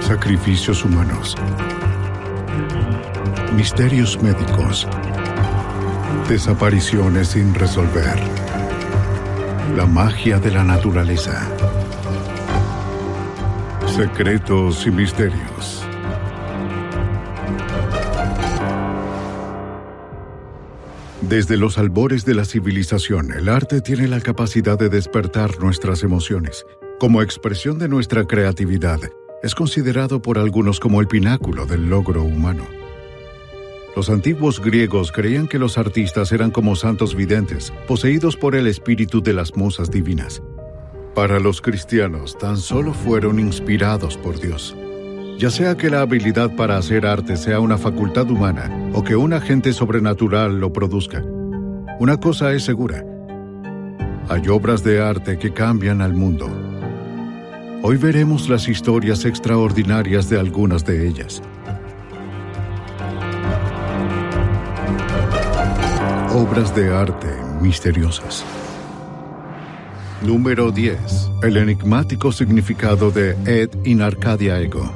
Sacrificios humanos. Misterios médicos. Desapariciones sin resolver. La magia de la naturaleza. Secretos y misterios. Desde los albores de la civilización, el arte tiene la capacidad de despertar nuestras emociones. Como expresión de nuestra creatividad, es considerado por algunos como el pináculo del logro humano. Los antiguos griegos creían que los artistas eran como santos videntes, poseídos por el espíritu de las musas divinas. Para los cristianos, tan solo fueron inspirados por Dios. Ya sea que la habilidad para hacer arte sea una facultad humana o que un agente sobrenatural lo produzca, una cosa es segura: hay obras de arte que cambian al mundo. Hoy veremos las historias extraordinarias de algunas de ellas. Obras de arte misteriosas. Número 10. El enigmático significado de Ed in Arcadia Ego.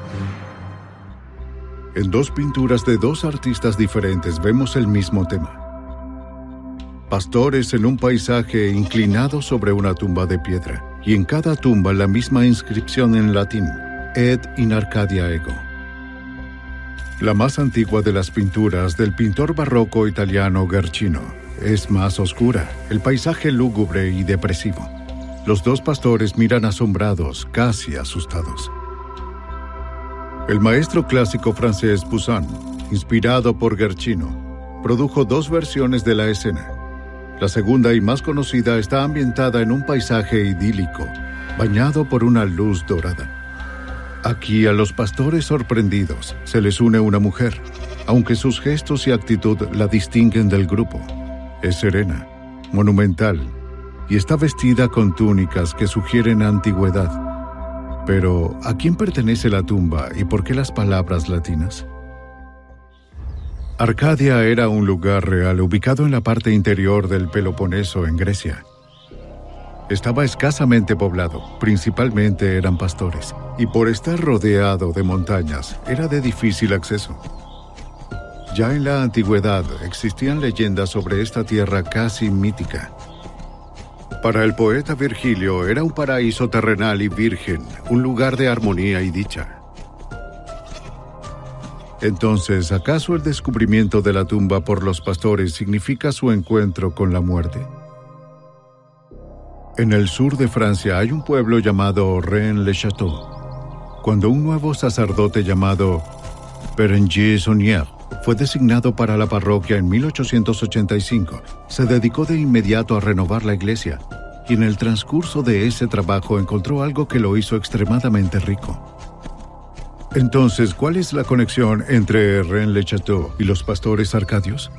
En dos pinturas de dos artistas diferentes vemos el mismo tema. Pastores en un paisaje inclinado sobre una tumba de piedra, y en cada tumba la misma inscripción en latín: Ed in Arcadia Ego. La más antigua de las pinturas del pintor barroco italiano Guercino es más oscura, el paisaje lúgubre y depresivo. Los dos pastores miran asombrados, casi asustados. El maestro clásico francés Poussin, inspirado por Guercino, produjo dos versiones de la escena. La segunda y más conocida está ambientada en un paisaje idílico, bañado por una luz dorada. Aquí a los pastores sorprendidos se les une una mujer, aunque sus gestos y actitud la distinguen del grupo. Es serena, monumental, y está vestida con túnicas que sugieren antigüedad. Pero, ¿a quién pertenece la tumba y por qué las palabras latinas? Arcadia era un lugar real ubicado en la parte interior del Peloponeso, en Grecia. Estaba escasamente poblado, principalmente eran pastores, y por estar rodeado de montañas, era de difícil acceso. Ya en la antigüedad existían leyendas sobre esta tierra casi mítica. Para el poeta Virgilio era un paraíso terrenal y virgen, un lugar de armonía y dicha. Entonces, ¿acaso el descubrimiento de la tumba por los pastores significa su encuentro con la muerte? En el sur de Francia hay un pueblo llamado Rennes-le-Château. Cuando un nuevo sacerdote llamado Berengier Saunier fue designado para la parroquia en 1885, se dedicó de inmediato a renovar la iglesia, y en el transcurso de ese trabajo encontró algo que lo hizo extremadamente rico. Entonces, ¿cuál es la conexión entre Rennes-le-Château y los pastores arcadios?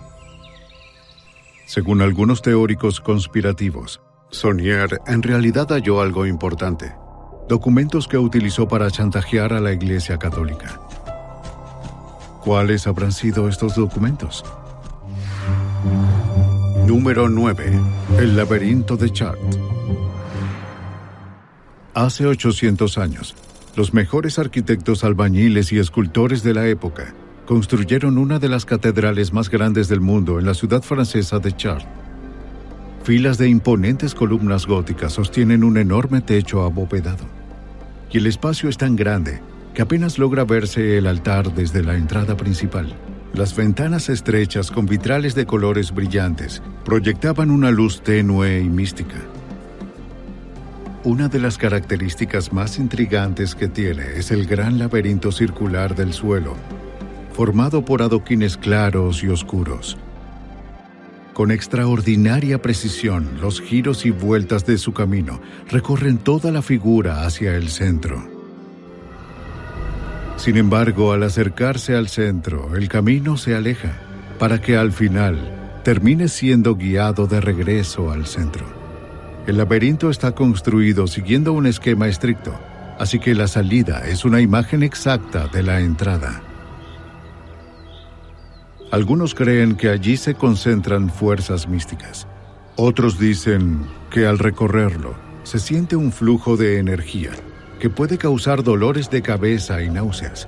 Según algunos teóricos conspirativos, Saunier en realidad halló algo importante: documentos que utilizó para chantajear a la Iglesia Católica. ¿Cuáles habrán sido estos documentos? Número 9. El laberinto de Chartres. Hace 800 años, los mejores arquitectos albañiles y escultores de la época construyeron una de las catedrales más grandes del mundo en la ciudad francesa de Chartres. Filas de imponentes columnas góticas sostienen un enorme techo abovedado, y el espacio es tan grande que apenas logra verse el altar desde la entrada principal. Las ventanas estrechas con vitrales de colores brillantes proyectaban una luz tenue y mística. Una de las características más intrigantes que tiene es el gran laberinto circular del suelo, formado por adoquines claros y oscuros. Con extraordinaria precisión, los giros y vueltas de su camino recorren toda la figura hacia el centro. Sin embargo, al acercarse al centro, el camino se aleja, para que al final termine siendo guiado de regreso al centro. El laberinto está construido siguiendo un esquema estricto, así que la salida es una imagen exacta de la entrada. Algunos creen que allí se concentran fuerzas místicas. Otros dicen que al recorrerlo se siente un flujo de energía que puede causar dolores de cabeza y náuseas.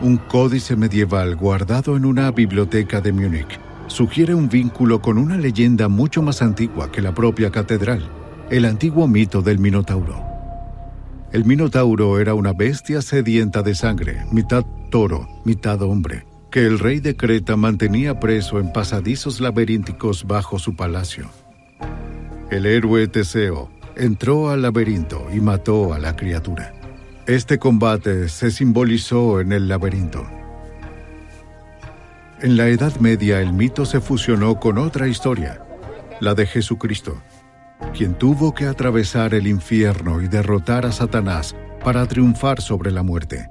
Un códice medieval guardado en una biblioteca de Múnich sugiere un vínculo con una leyenda mucho más antigua que la propia catedral, el antiguo mito del Minotauro. El Minotauro era una bestia sedienta de sangre, mitad toro, mitad hombre, que el rey de Creta mantenía preso en pasadizos laberínticos bajo su palacio. El héroe Teseo entró al laberinto y mató a la criatura. Este combate se simbolizó en el laberinto. En la Edad Media el mito se fusionó con otra historia, la de Jesucristo, quien tuvo que atravesar el infierno y derrotar a Satanás para triunfar sobre la muerte.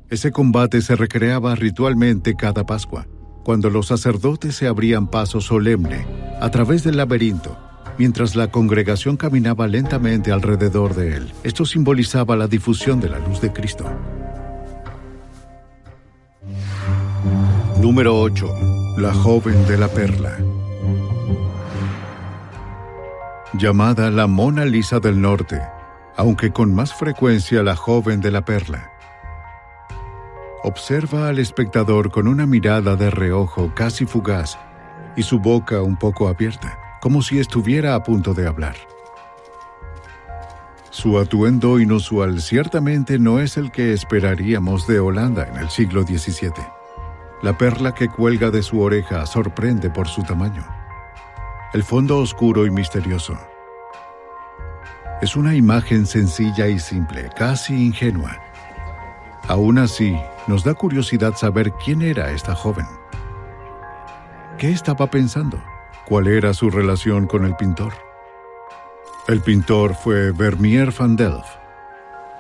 Ese combate se recreaba ritualmente cada Pascua, cuando los sacerdotes se abrían paso solemne a través del laberinto, mientras la congregación caminaba lentamente alrededor de él. Esto simbolizaba la difusión de la luz de Cristo. Número 8. La joven de la perla. Llamada la Mona Lisa del Norte, aunque con más frecuencia la joven de la perla. Observa al espectador con una mirada de reojo casi fugaz y su boca un poco abierta, como si estuviera a punto de hablar. Su atuendo inusual ciertamente no es el que esperaríamos de Holanda en el siglo XVII. La perla que cuelga de su oreja sorprende por su tamaño. El fondo oscuro y misterioso. Es una imagen sencilla y simple, casi ingenua. Aún así, nos da curiosidad saber quién era esta joven. ¿Qué estaba pensando? ¿Cuál era su relación con el pintor? El pintor fue Vermeer van Delft,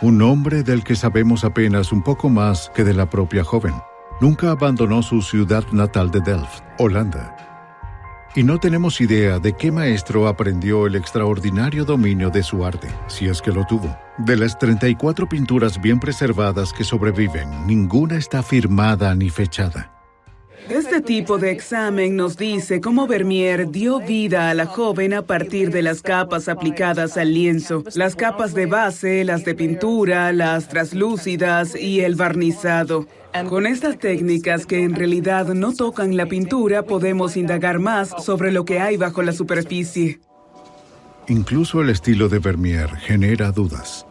un hombre del que sabemos apenas un poco más que de la propia joven. Nunca abandonó su ciudad natal de Delft, Holanda. Y no tenemos idea de qué maestro aprendió el extraordinario dominio de su arte, si es que lo tuvo. De las 34 pinturas bien preservadas que sobreviven, ninguna está firmada ni fechada. Este tipo de examen nos dice cómo Vermeer dio vida a la joven a partir de las capas aplicadas al lienzo, las capas de base, las de pintura, las traslúcidas y el barnizado. Con estas técnicas que en realidad no tocan la pintura, podemos indagar más sobre lo que hay bajo la superficie. Incluso el estilo de Vermeer genera dudas.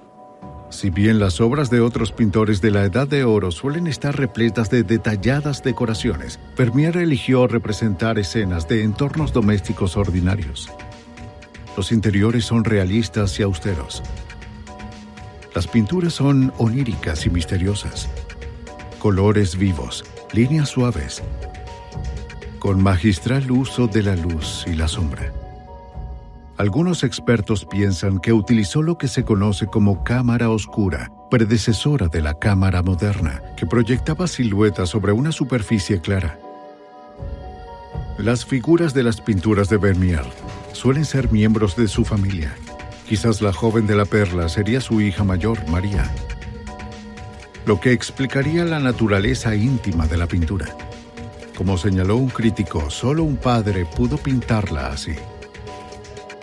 Si bien las obras de otros pintores de la Edad de Oro suelen estar repletas de detalladas decoraciones, Vermeer eligió representar escenas de entornos domésticos ordinarios. Los interiores son realistas y austeros. Las pinturas son oníricas y misteriosas. Colores vivos, líneas suaves, con magistral uso de la luz y la sombra. Algunos expertos piensan que utilizó lo que se conoce como cámara oscura, predecesora de la cámara moderna, que proyectaba siluetas sobre una superficie clara. Las figuras de las pinturas de Vermeer suelen ser miembros de su familia. Quizás la joven de la perla sería su hija mayor, María, lo que explicaría la naturaleza íntima de la pintura. Como señaló un crítico, solo un padre pudo pintarla así.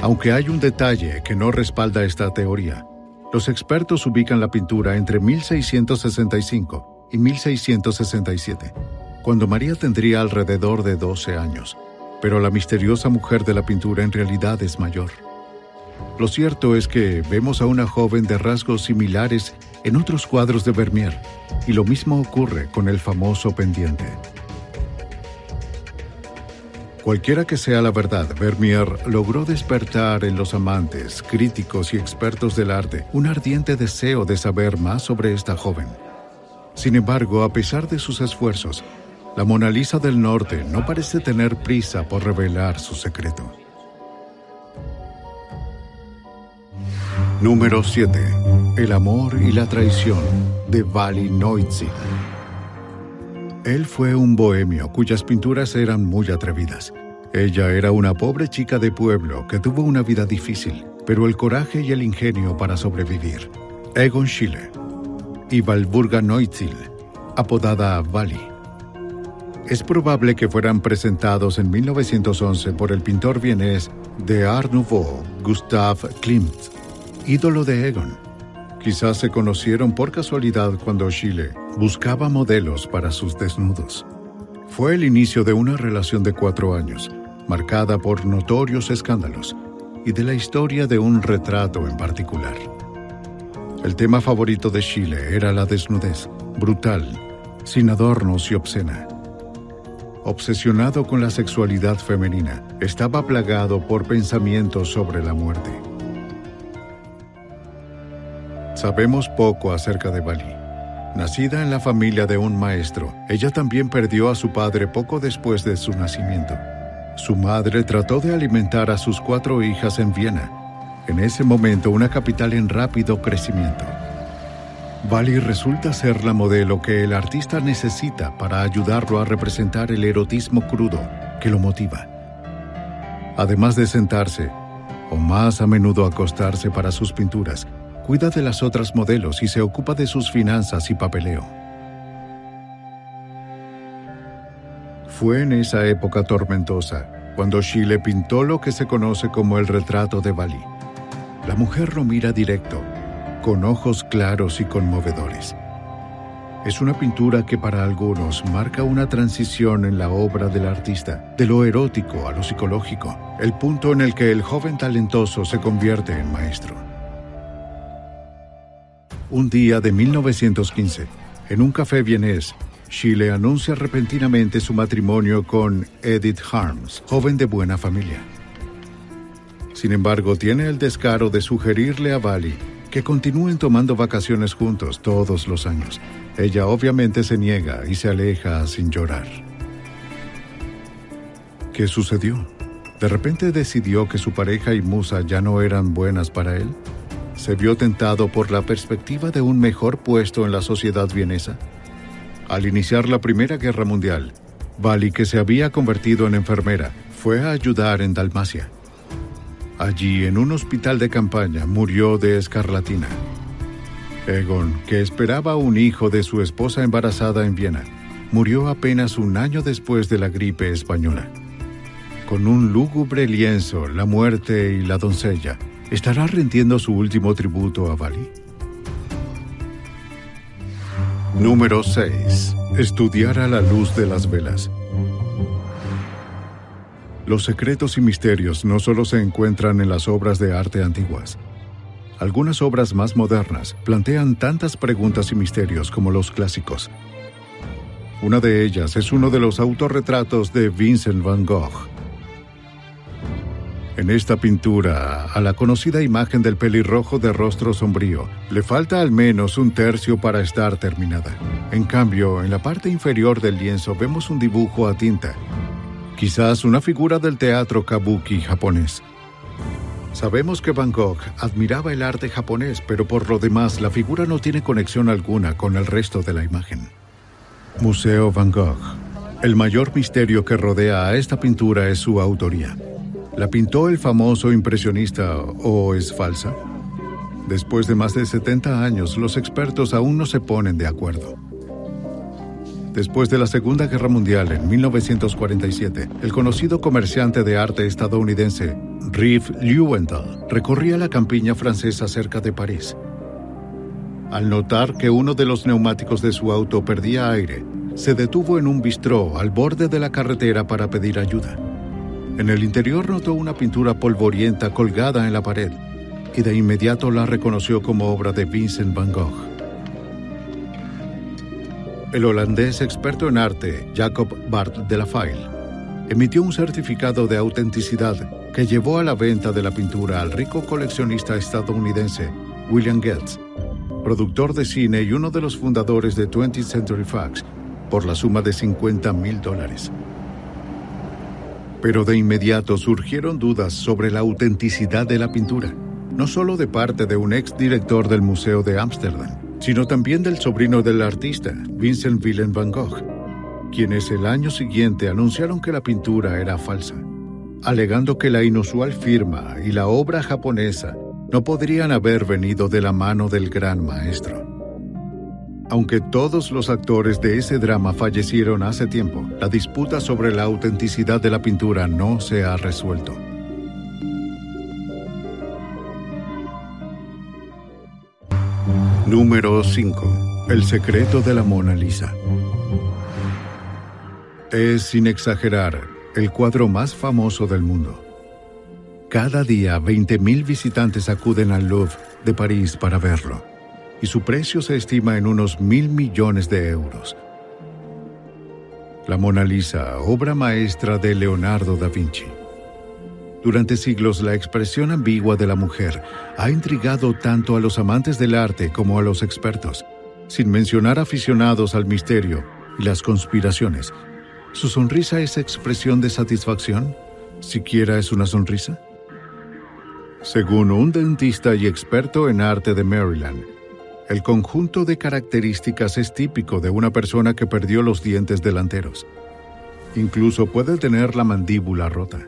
Aunque hay un detalle que no respalda esta teoría, los expertos ubican la pintura entre 1665 y 1667, cuando María tendría alrededor de 12 años, pero la misteriosa mujer de la pintura en realidad es mayor. Lo cierto es que vemos a una joven de rasgos similares en otros cuadros de Vermeer, y lo mismo ocurre con el famoso pendiente. Cualquiera que sea la verdad, Vermeer logró despertar en los amantes, críticos y expertos del arte un ardiente deseo de saber más sobre esta joven. Sin embargo, a pesar de sus esfuerzos, la Mona Lisa del Norte no parece tener prisa por revelar su secreto. Número 7. El amor y la traición de Vali Noizil. Él fue un bohemio cuyas pinturas eran muy atrevidas. Ella era una pobre chica de pueblo que tuvo una vida difícil, pero el coraje y el ingenio para sobrevivir. Egon Schiele y Walburga Noizil, apodada Vali. Es probable que fueran presentados en 1911 por el pintor vienés de Art Nouveau, Gustav Klimt, ídolo de Egon. Quizás se conocieron por casualidad cuando Schiele buscaba modelos para sus desnudos. Fue el inicio de una relación de 4 años, marcada por notorios escándalos, y de la historia de un retrato en particular. El tema favorito de Schiele era la desnudez, brutal, sin adornos y obscena. Obsesionado con la sexualidad femenina, estaba plagado por pensamientos sobre la muerte. Sabemos poco acerca de Vali. Nacida en la familia de un maestro, ella también perdió a su padre poco después de su nacimiento. Su madre trató de alimentar a sus 4 hijas en Viena, en ese momento una capital en rápido crecimiento. Vali resulta ser la modelo que el artista necesita para ayudarlo a representar el erotismo crudo que lo motiva. Además de sentarse, o más a menudo acostarse para sus pinturas, cuida de las otras modelos y se ocupa de sus finanzas y papeleo. Fue en esa época tormentosa cuando Schiele pintó lo que se conoce como el retrato de Vali. La mujer lo mira directo, con ojos claros y conmovedores. Es una pintura que para algunos marca una transición en la obra del artista, de lo erótico a lo psicológico, el punto en el que el joven talentoso se convierte en maestro. Un día de 1915, en un café vienés, Schiele anuncia repentinamente su matrimonio con Edith Harms, joven de buena familia. Sin embargo, tiene el descaro de sugerirle a Vali que continúen tomando vacaciones juntos todos los años. Ella obviamente se niega y se aleja sin llorar. ¿Qué sucedió? ¿De repente decidió que su pareja y musa ya no eran buenas para él? ¿Se vio tentado por la perspectiva de un mejor puesto en la sociedad vienesa? Al iniciar la Primera Guerra Mundial, Vali, que se había convertido en enfermera, fue a ayudar en Dalmacia. Allí, en un hospital de campaña, murió de escarlatina. Egon, que esperaba un hijo de su esposa embarazada en Viena, murió apenas un año después de la gripe española. Con un lúgubre lienzo, la muerte y la doncella, ¿estará rindiendo su último tributo a Vali? Número 6. Estudiar a la luz de las velas. Los secretos y misterios no solo se encuentran en las obras de arte antiguas. Algunas obras más modernas plantean tantas preguntas y misterios como los clásicos. Una de ellas es uno de los autorretratos de Vincent van Gogh. En esta pintura, a la conocida imagen del pelirrojo de rostro sombrío, le falta al menos un tercio para estar terminada. En cambio, en la parte inferior del lienzo vemos un dibujo a tinta, quizás una figura del teatro kabuki japonés. Sabemos que Van Gogh admiraba el arte japonés, pero por lo demás la figura no tiene conexión alguna con el resto de la imagen. Museo Van Gogh. El mayor misterio que rodea a esta pintura es su autoría. ¿La pintó el famoso impresionista o es falsa? Después de más de 70 años, los expertos aún no se ponen de acuerdo. Después de la Segunda Guerra Mundial, en 1947, el conocido comerciante de arte estadounidense Rive Lewandal recorría la campiña francesa cerca de París. Al notar que uno de los neumáticos de su auto perdía aire, se detuvo en un bistró al borde de la carretera para pedir ayuda. En el interior notó una pintura polvorienta colgada en la pared y de inmediato la reconoció como obra de Vincent van Gogh. El holandés experto en arte, Jacob Bart de la File, emitió un certificado de autenticidad que llevó a la venta de la pintura al rico coleccionista estadounidense William Goetz, productor de cine y uno de los fundadores de 20th Century Fox, por la suma de $50,000. Pero de inmediato surgieron dudas sobre la autenticidad de la pintura, no solo de parte de un exdirector del Museo de Ámsterdam, sino también del sobrino del artista, Vincent Willem van Gogh, quienes el año siguiente anunciaron que la pintura era falsa, alegando que la inusual firma y la obra japonesa no podrían haber venido de la mano del gran maestro. Aunque todos los actores de ese drama fallecieron hace tiempo, la disputa sobre la autenticidad de la pintura no se ha resuelto. Número 5. El secreto de la Mona Lisa. Es, sin exagerar, el cuadro más famoso del mundo. Cada día 20.000 visitantes acuden al Louvre de París para verlo, y su precio se estima en unos 1.000 millones de euros. La Mona Lisa, obra maestra de Leonardo da Vinci. Durante siglos, la expresión ambigua de la mujer ha intrigado tanto a los amantes del arte como a los expertos, sin mencionar aficionados al misterio y las conspiraciones. ¿Su sonrisa es expresión de satisfacción? ¿Siquiera es una sonrisa? Según un dentista y experto en arte de Maryland, el conjunto de características es típico de una persona que perdió los dientes delanteros. Incluso puede tener la mandíbula rota.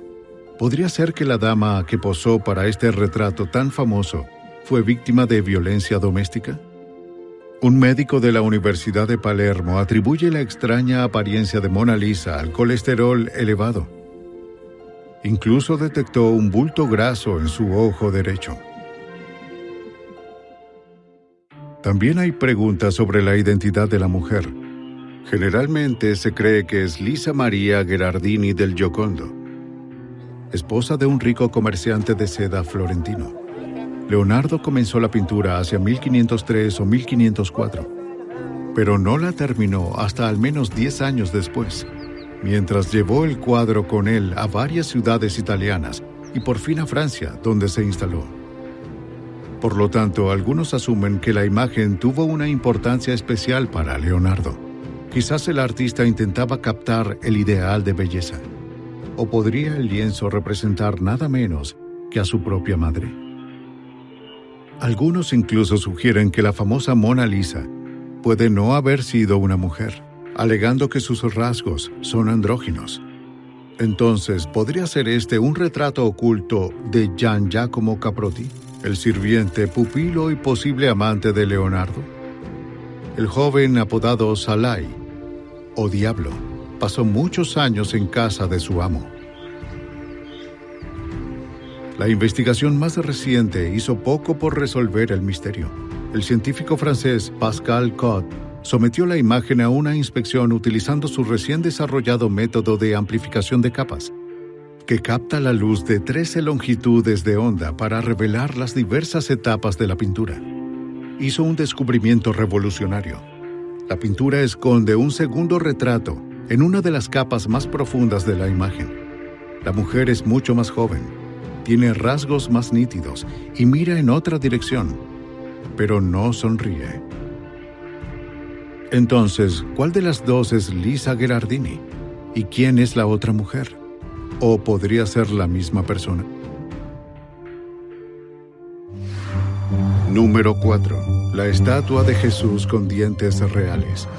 ¿Podría ser que la dama que posó para este retrato tan famoso fue víctima de violencia doméstica? Un médico de la Universidad de Palermo atribuye la extraña apariencia de Mona Lisa al colesterol elevado. Incluso detectó un bulto graso en su ojo derecho. También hay preguntas sobre la identidad de la mujer. Generalmente se cree que es Lisa Maria Gherardini del Giocondo, esposa de un rico comerciante de seda florentino. Leonardo comenzó la pintura hacia 1503 o 1504, pero no la terminó hasta al menos 10 años después, mientras llevó el cuadro con él a varias ciudades italianas y por fin a Francia, donde se instaló. Por lo tanto, algunos asumen que la imagen tuvo una importancia especial para Leonardo. Quizás el artista intentaba captar el ideal de belleza. ¿O podría el lienzo representar nada menos que a su propia madre? Algunos incluso sugieren que la famosa Mona Lisa puede no haber sido una mujer, alegando que sus rasgos son andróginos. Entonces, ¿podría ser este un retrato oculto de Gian Giacomo Caprotti, el sirviente, pupilo y posible amante de Leonardo? El joven apodado Salai, o Diablo, pasó muchos años en casa de su amo. La investigación más reciente hizo poco por resolver el misterio. El científico francés Pascal Cot sometió la imagen a una inspección utilizando su recién desarrollado método de amplificación de capas, que capta la luz de 13 longitudes de onda para revelar las diversas etapas de la pintura. Hizo un descubrimiento revolucionario. La pintura esconde un segundo retrato en una de las capas más profundas de la imagen. La mujer es mucho más joven, tiene rasgos más nítidos y mira en otra dirección, pero no sonríe. Entonces, ¿cuál de las dos es Lisa Gherardini? ¿Y quién es la otra mujer? ¿O podría ser la misma persona? Número 4. La estatua de Jesús con dientes reales.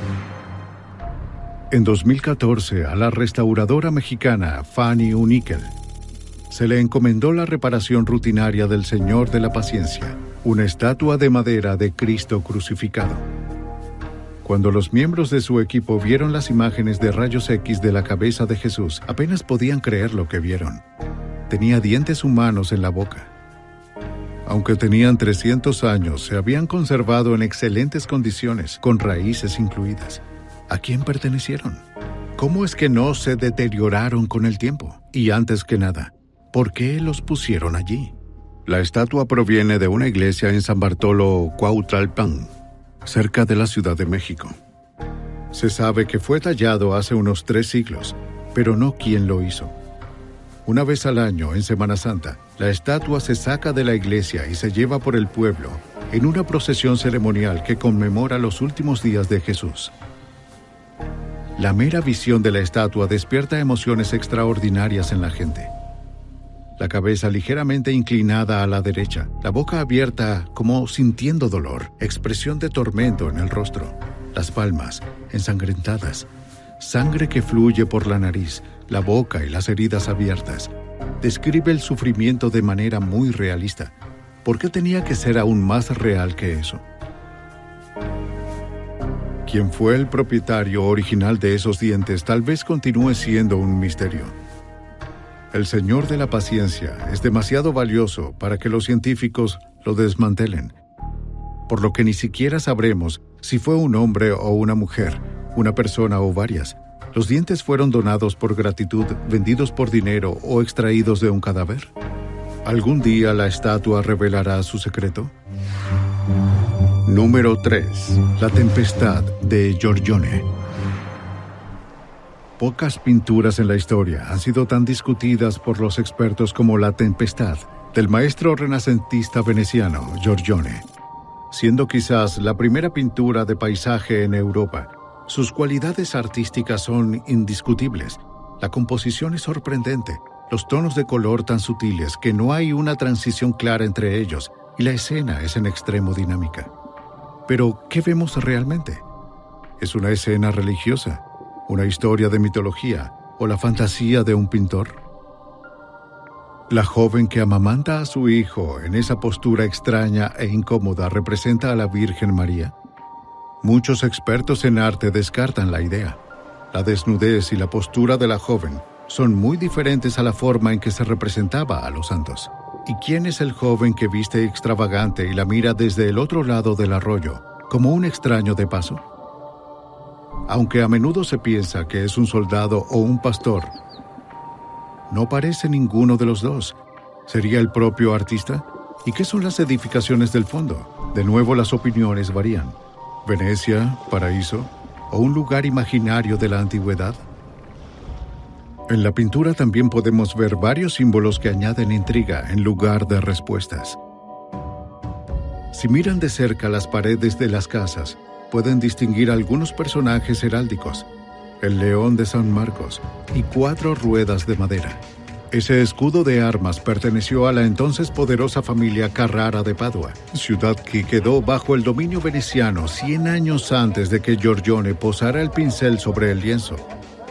En 2014, a la restauradora mexicana Fanny Unickel se le encomendó la reparación rutinaria del Señor de la Paciencia, una estatua de madera de Cristo crucificado. Cuando los miembros de su equipo vieron las imágenes de rayos X de la cabeza de Jesús, apenas podían creer lo que vieron. Tenía dientes humanos en la boca. Aunque tenían 300 años, se habían conservado en excelentes condiciones, con raíces incluidas. ¿A quién pertenecieron? ¿Cómo es que no se deterioraron con el tiempo? Y antes que nada, ¿por qué los pusieron allí? La estatua proviene de una iglesia en San Bartolo Cuautlalpan, cerca de la Ciudad de México. Se sabe que fue tallado hace unos 3 siglos, pero no quién lo hizo. Una vez al año, en Semana Santa, la estatua se saca de la iglesia y se lleva por el pueblo en una procesión ceremonial que conmemora los últimos días de Jesús. La mera visión de la estatua despierta emociones extraordinarias en la gente. La cabeza ligeramente inclinada a la derecha, la boca abierta como sintiendo dolor, expresión de tormento en el rostro, las palmas ensangrentadas, sangre que fluye por la nariz, la boca y las heridas abiertas. Describe el sufrimiento de manera muy realista. ¿Por qué tenía que ser aún más real que eso? ¿Quién fue el propietario original de esos dientes? Tal vez continúe siendo un misterio. El Señor de la Paciencia es demasiado valioso para que los científicos lo desmantelen. por lo que ni siquiera sabremos si fue un hombre o una mujer, una persona o varias. ¿Los dientes fueron donados por gratitud, vendidos por dinero o extraídos de un cadáver? ¿Algún día la estatua revelará su secreto? Número 3. La tempestad de Giorgione. Pocas pinturas en la historia han sido tan discutidas por los expertos como La tempestad, del maestro renacentista veneciano Giorgione. Siendo quizás la primera pintura de paisaje en Europa, sus cualidades artísticas son indiscutibles. La composición es sorprendente, los tonos de color tan sutiles que no hay una transición clara entre ellos, y la escena es en extremo dinámica. Pero, ¿qué vemos realmente? ¿Es una escena religiosa, una historia de mitología o la fantasía de un pintor? La joven que amamanta a su hijo en esa postura extraña e incómoda representa a la Virgen María. Muchos expertos en arte descartan la idea. La desnudez y la postura de la joven son muy diferentes a la forma en que se representaba a los santos. ¿Y quién es el joven que viste extravagante y la mira desde el otro lado del arroyo, como un extraño de paso? Aunque a menudo se piensa que es un soldado o un pastor, no parece ninguno de los dos. ¿Sería el propio artista? ¿Y qué son las edificaciones del fondo? De nuevo las opiniones varían. ¿Venecia, paraíso o un lugar imaginario de la antigüedad? En la pintura también podemos ver varios símbolos que añaden intriga en lugar de respuestas. Si miran de cerca las paredes de las casas, pueden distinguir algunos personajes heráldicos, el león de San Marcos y 4 ruedas de madera. Ese escudo de armas perteneció a la entonces poderosa familia Carrara de Padua, ciudad que quedó bajo el dominio veneciano 100 años antes de que Giorgione posara el pincel sobre el lienzo.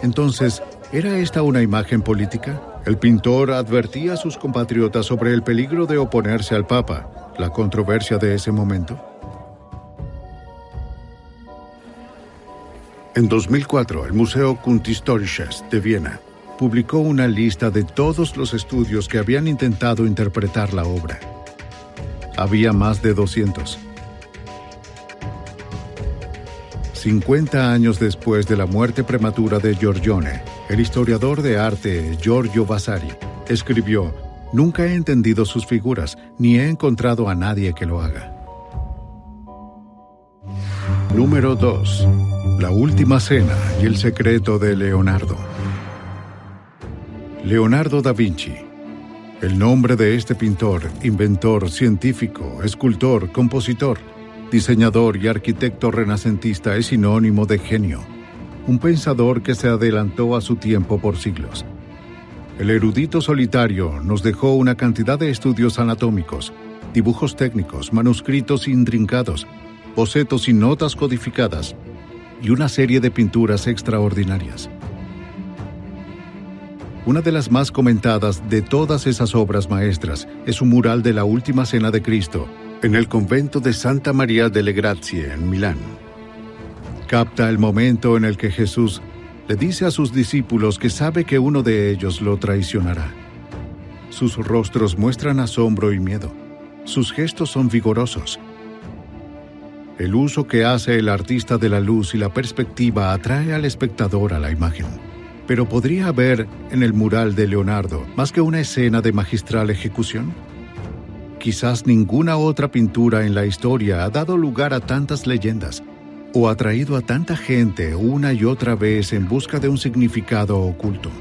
Entonces, ¿era esta una imagen política? El pintor advertía a sus compatriotas sobre el peligro de oponerse al Papa, la controversia de ese momento. En 2004, el Museo Kunsthistorisches de Viena publicó una lista de todos los estudios que habían intentado interpretar la obra. Había más de 200. 50 años después de la muerte prematura de Giorgione, el historiador de arte Giorgio Vasari escribió: «Nunca he entendido sus figuras, ni he encontrado a nadie que lo haga». Número 2. La última cena y el secreto de Leonardo. Leonardo da Vinci. El nombre de este pintor, inventor, científico, escultor, compositor, diseñador y arquitecto renacentista es sinónimo de genio, un pensador que se adelantó a su tiempo por siglos. El erudito solitario nos dejó una cantidad de estudios anatómicos, dibujos técnicos, manuscritos intrincados, bocetos y notas codificadas, y una serie de pinturas extraordinarias. Una de las más comentadas de todas esas obras maestras es un mural de la Última Cena de Cristo en el convento de Santa María delle Grazie en Milán. Capta el momento en el que Jesús le dice a sus discípulos que sabe que uno de ellos lo traicionará. Sus rostros muestran asombro y miedo. Sus gestos son vigorosos. El uso que hace el artista de la luz y la perspectiva atrae al espectador a la imagen. Pero ¿podría haber en el mural de Leonardo más que una escena de magistral ejecución? Quizás ninguna otra pintura en la historia ha dado lugar a tantas leyendas o ha traído a tanta gente una y otra vez en busca de un significado oculto.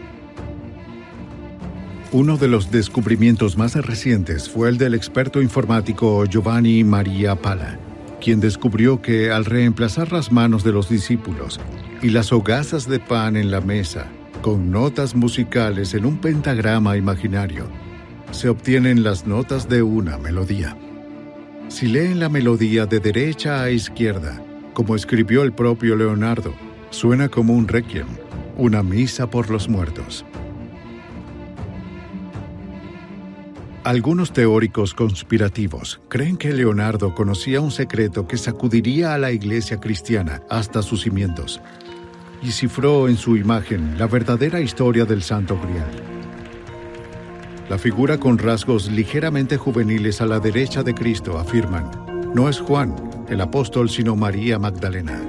Uno de los descubrimientos más recientes fue el del experto informático Giovanni Maria Pala, quien descubrió que al reemplazar las manos de los discípulos y las hogazas de pan en la mesa con notas musicales en un pentagrama imaginario, se obtienen las notas de una melodía. Si leen la melodía de derecha a izquierda, como escribió el propio Leonardo, suena como un requiem, una misa por los muertos. Algunos teóricos conspirativos creen que Leonardo conocía un secreto que sacudiría a la iglesia cristiana hasta sus cimientos y cifró en su imagen la verdadera historia del Santo Grial. La figura con rasgos ligeramente juveniles a la derecha de Cristo afirman: No es Juan, el apóstol, sino María Magdalena.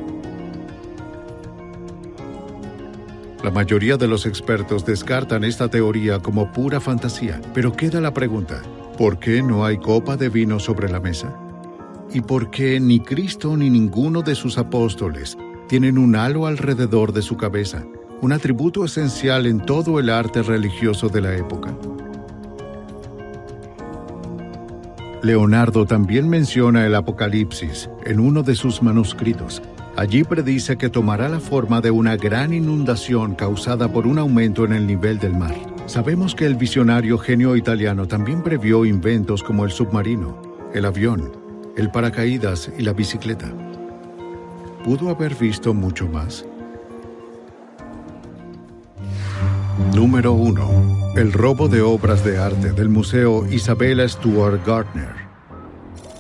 La mayoría de los expertos descartan esta teoría como pura fantasía, pero queda la pregunta: ¿por qué no hay copa de vino sobre la mesa? ¿Y por qué ni Cristo ni ninguno de sus apóstoles tienen un halo alrededor de su cabeza, un atributo esencial en todo el arte religioso de la época? Leonardo también menciona el Apocalipsis en uno de sus manuscritos. Allí predice que tomará la forma de una gran inundación causada por un aumento en el nivel del mar. Sabemos que el visionario genio italiano también previó inventos como el submarino, el avión, el paracaídas y la bicicleta. ¿Pudo haber visto mucho más? Número 1. El robo de obras de arte del Museo Isabella Stewart Gardner.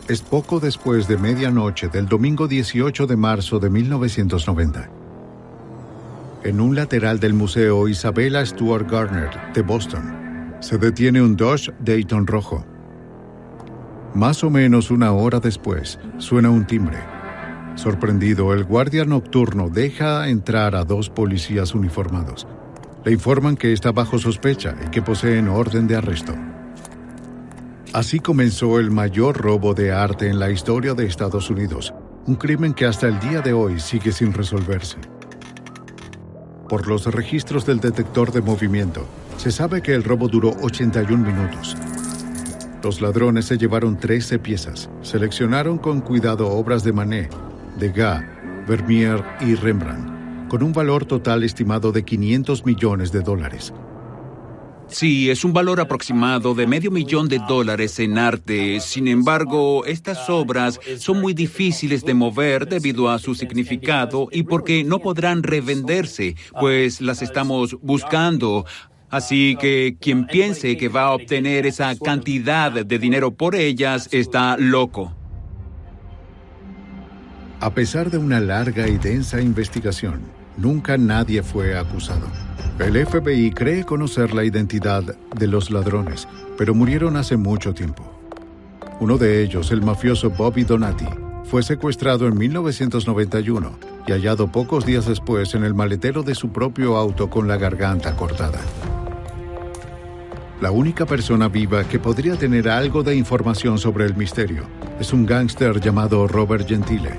Es poco después de medianoche del domingo 18 de marzo de 1990. En un lateral del Museo Isabella Stewart Gardner de Boston, se detiene un Dodge Dayton rojo. Más o menos una hora después, suena un timbre. Sorprendido, el guardia nocturno deja entrar a dos policías uniformados. Le informan que está bajo sospecha y que poseen orden de arresto. Así comenzó el mayor robo de arte en la historia de Estados Unidos, un crimen que hasta el día de hoy sigue sin resolverse. Por los registros del detector de movimiento, se sabe que el robo duró 81 minutos. Los ladrones se llevaron 13 piezas, seleccionaron con cuidado obras de Manet, Degas, Vermeer y Rembrandt, con un valor total estimado de $500 millones. Sí, es un valor aproximado de $500,000 en arte. Sin embargo, estas obras son muy difíciles de mover debido a su significado y porque no podrán revenderse, pues las estamos buscando. Así que quien piense que va a obtener esa cantidad de dinero por ellas está loco. A pesar de una larga y densa investigación, nunca nadie fue acusado. El FBI cree conocer la identidad de los ladrones, pero murieron hace mucho tiempo. Uno de ellos, el mafioso Bobby Donati, fue secuestrado en 1991 y hallado pocos días después en el maletero de su propio auto con la garganta cortada. La única persona viva que podría tener algo de información sobre el misterio es un gángster llamado Robert Gentile.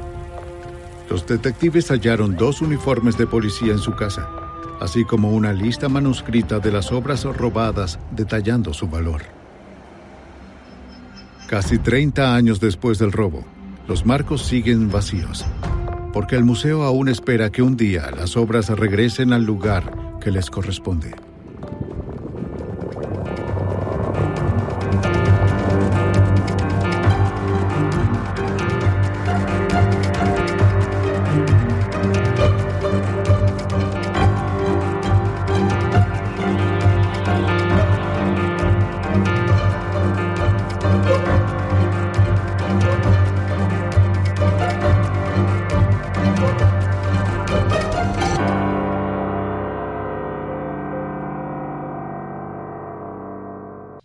Los detectives hallaron 2 uniformes de policía en su casa, así como una lista manuscrita de las obras robadas detallando su valor. Casi 30 años después del robo, los marcos siguen vacíos, porque el museo aún espera que un día las obras regresen al lugar que les corresponde.